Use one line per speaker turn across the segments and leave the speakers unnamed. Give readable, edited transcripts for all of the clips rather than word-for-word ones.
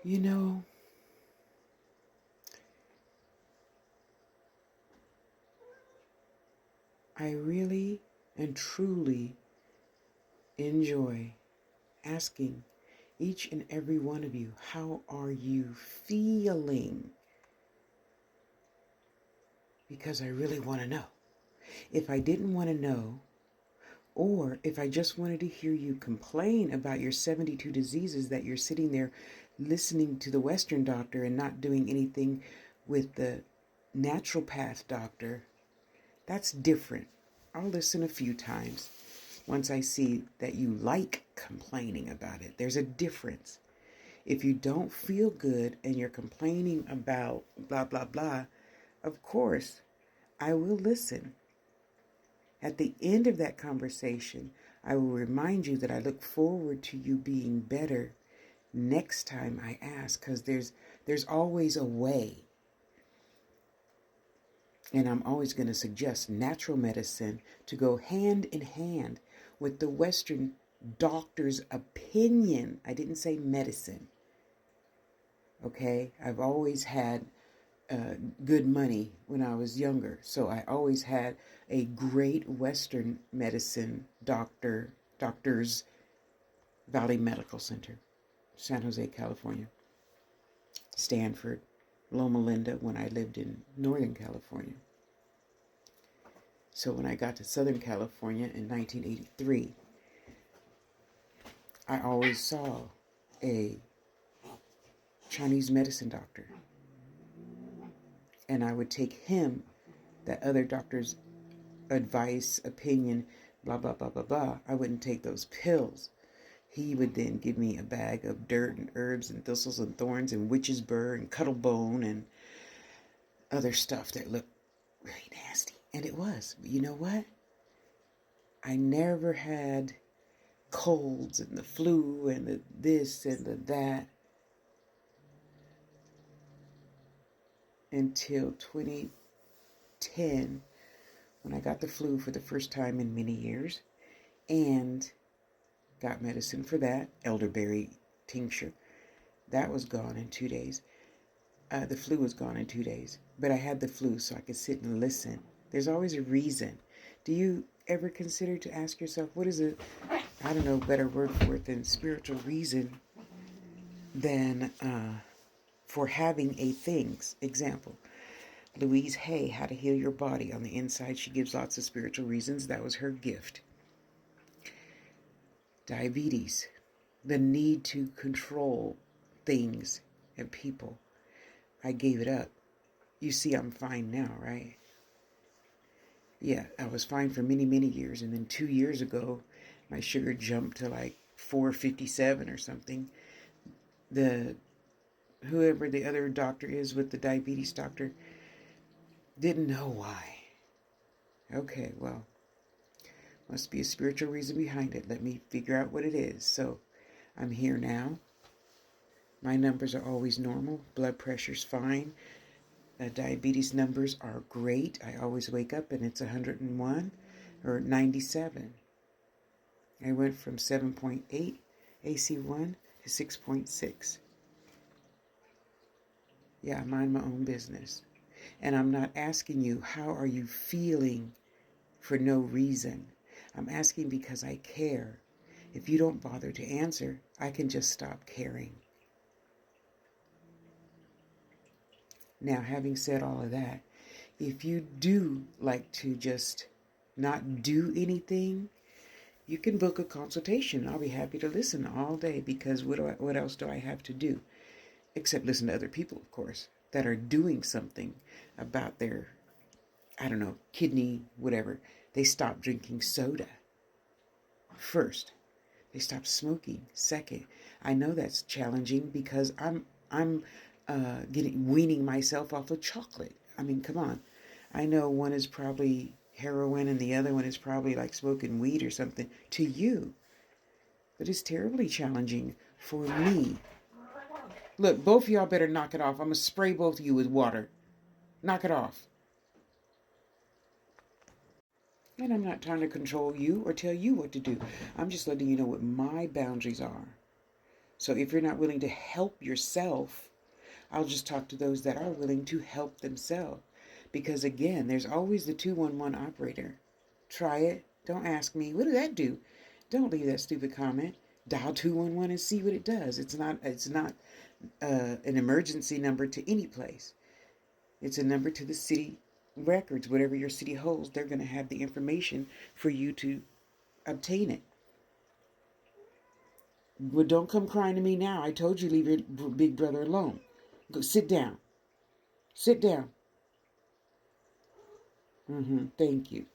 You know, I really and truly enjoy asking each and every one of you, how are you feeling? Because I really want to know. If I didn't want to know, or if I just wanted to hear you complain about your 72 diseases that you're sitting there listening to the Western doctor and not doing anything with the naturopath doctor, that's different. I'll listen a few times once I see that you like complaining about it. There's a difference. If you don't feel good and you're complaining about blah, blah, blah, of course, I will listen. At the end of that conversation, I will remind you that I look forward to you being better next time I ask, because there's always a way. And I'm always going to suggest natural medicine to go hand in hand with the Western doctor's opinion. I didn't say medicine. Okay? I've always had good money when I was younger. So I always had a great Western medicine doctors, Valley Medical Center, San Jose, California, Stanford, Loma Linda when I lived in Northern California. So when I got to Southern California in 1983, I always saw a Chinese medicine doctor. And I would take him, that other doctor's advice, opinion, blah, blah, blah, blah, blah. I wouldn't take those pills. He would then give me a bag of dirt and herbs and thistles and thorns and witch's burr and cuttlebone and other stuff that looked really nasty. And it was. But you know what? I never had colds and the flu and the this and the that until 2010, when I got the flu for the first time in many years and got medicine for that, elderberry tincture. That was gone in 2 days. The flu was gone in 2 days. But I had the flu so I could sit and listen. There's always a reason. Do you ever consider to ask yourself, what is a, I don't know, better word for it than spiritual reason than for having a things? Example, Louise Hay, How to Heal Your Body. On the inside, she gives lots of spiritual reasons. That was her gift. Diabetes, the need to control things and people. I gave it up. You see, I'm fine now, right? Yeah, I was fine for many, many years. And then 2 years ago, my sugar jumped to like 457 or something. Whoever the other doctor is with the diabetes doctor didn't know why. Okay, well, must be a spiritual reason behind it. Let me figure out what it is. So I'm here now. My numbers are always normal. Blood pressure's fine. Diabetes numbers are great. I always wake up and it's 101 or 97. I went from 7.8 AC1 to 6.6. Yeah, I mind my own business. And I'm not asking you, how are you feeling for no reason? I'm asking because I care. If you don't bother to answer, I can just stop caring. Now, having said all of that, if you do like to just not do anything, you can book a consultation. I'll be happy to listen all day, because what else do I have to do? Except listen to other people, of course, that are doing something about their, I don't know, kidney, whatever. They stop drinking soda. First, they stop smoking. Second, I know that's challenging because I'm weaning myself off of chocolate. I mean, come on. I know one is probably heroin and the other one is probably like smoking weed or something to you. But it's terribly challenging for me. Look, both of y'all better knock it off. I'm going to spray both of you with water. Knock it off. And I'm not trying to control you or tell you what to do. I'm just letting you know what my boundaries are. So if you're not willing to help yourself, I'll just talk to those that are willing to help themselves. Because again, there's always the 211 operator. Try it. Don't ask me, what did that do? Don't leave that stupid comment. Dial 211 and see what it does. It's not an emergency number to any place. It's a number to the city records. Whatever your city holds, they're going to have the information for you to obtain it. Well, don't come crying to me now. I told you leave your big brother alone. Go sit down. Sit down. Thank you.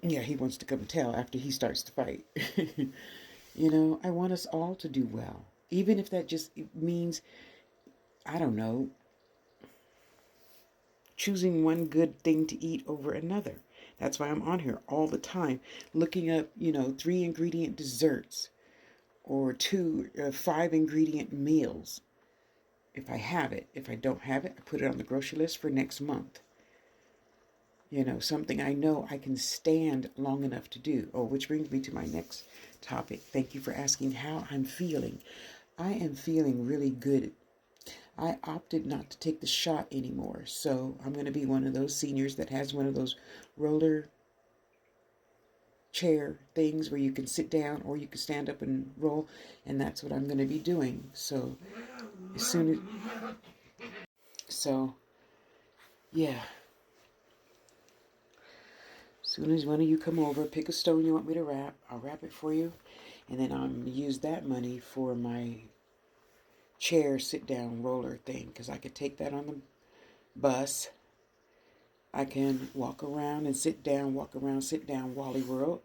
Yeah, he wants to come tell after he starts to fight. I want us all to do well. Even if that just means, I don't know, choosing one good thing to eat over another. That's why I'm on here all the time, looking up, 3 ingredient desserts or 5 ingredient meals. If I have it. If I don't have it, I put it on the grocery list for next month. Something I know I can stand long enough to do. Oh, which brings me to my next topic. Thank you for asking how I'm feeling. I am feeling really good. I opted not to take the shot anymore. So I'm going to be one of those seniors that has one of those roller chair things where you can sit down or you can stand up and roll. And that's what I'm going to be doing. So yeah. As soon as one of you come over, pick a stone you want me to wrap, I'll wrap it for you. And then I'm going to use that money for my chair sit-down roller thing. Because I could take that on the bus. I can walk around and sit down, sit down, Wally World.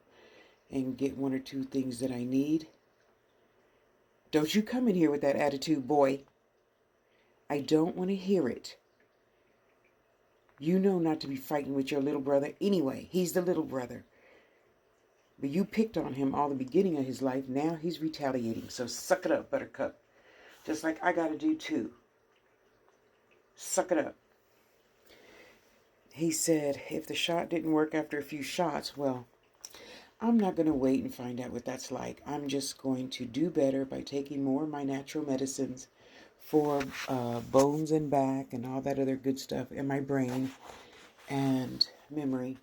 And get 1 or 2 things that I need. Don't you come in here with that attitude, boy. I don't want to hear it. You know not to be fighting with your little brother anyway. He's the little brother. But you picked on him all the beginning of his life. Now he's retaliating. So suck it up, Buttercup. Just like I got to do too. Suck it up. He said if the shot didn't work after a few shots, well, I'm not going to wait and find out what that's like. I'm just going to do better by taking more of my natural medicines for bones and back and all that other good stuff in my brain and memory,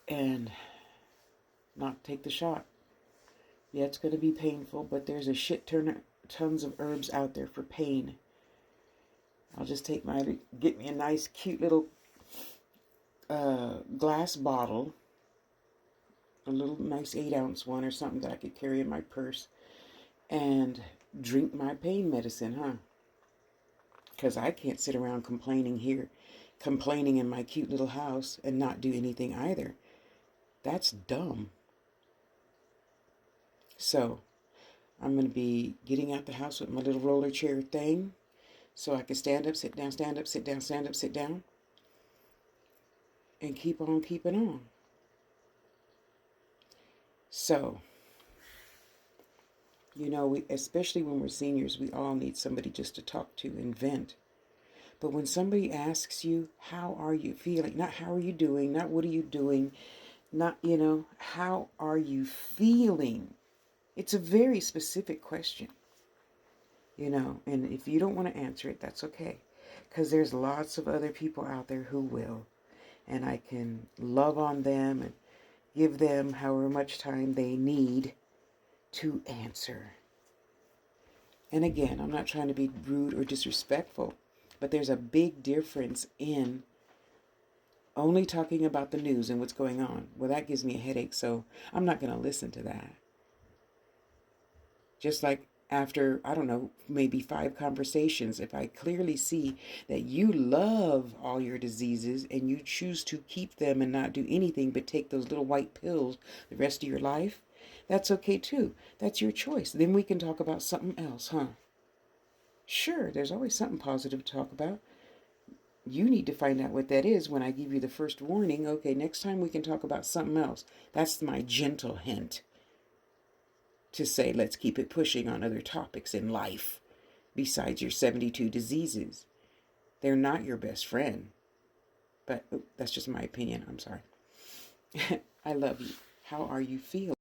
and not take the shot. Yeah, it's going to be painful, but there's a tons of herbs out there for pain. I'll just get me a nice cute little glass bottle, a little nice 8-ounce one or something that I could carry in my purse, and drink my pain medicine, because I can't sit around complaining in my cute little house and not do anything either. That's dumb. So I'm going to be getting out the house with my little roller chair thing so I can stand up, sit down, stand up, sit down, stand up, sit down, and keep on keeping on. So, especially when we're seniors, we all need somebody just to talk to and vent. But when somebody asks you, how are you feeling? Not how are you doing, not what are you doing, not, how are you feeling? It's a very specific question, and if you don't want to answer it, that's okay. Because there's lots of other people out there who will. And I can love on them and give them however much time they need to answer. And again, I'm not trying to be rude or disrespectful, but there's a big difference in only talking about the news and what's going on. Well, that gives me a headache, so I'm not going to listen to that. Just like after, I don't know, maybe 5 conversations, if I clearly see that you love all your diseases and you choose to keep them and not do anything but take those little white pills the rest of your life, that's okay too. That's your choice. Then we can talk about something else, Sure, there's always something positive to talk about. You need to find out what that is when I give you the first warning. Okay, next time we can talk about something else. That's my gentle hint to say, let's keep it pushing on other topics in life besides your 72 diseases. They're not your best friend. But that's just my opinion. I'm sorry. I love you. How are you feeling?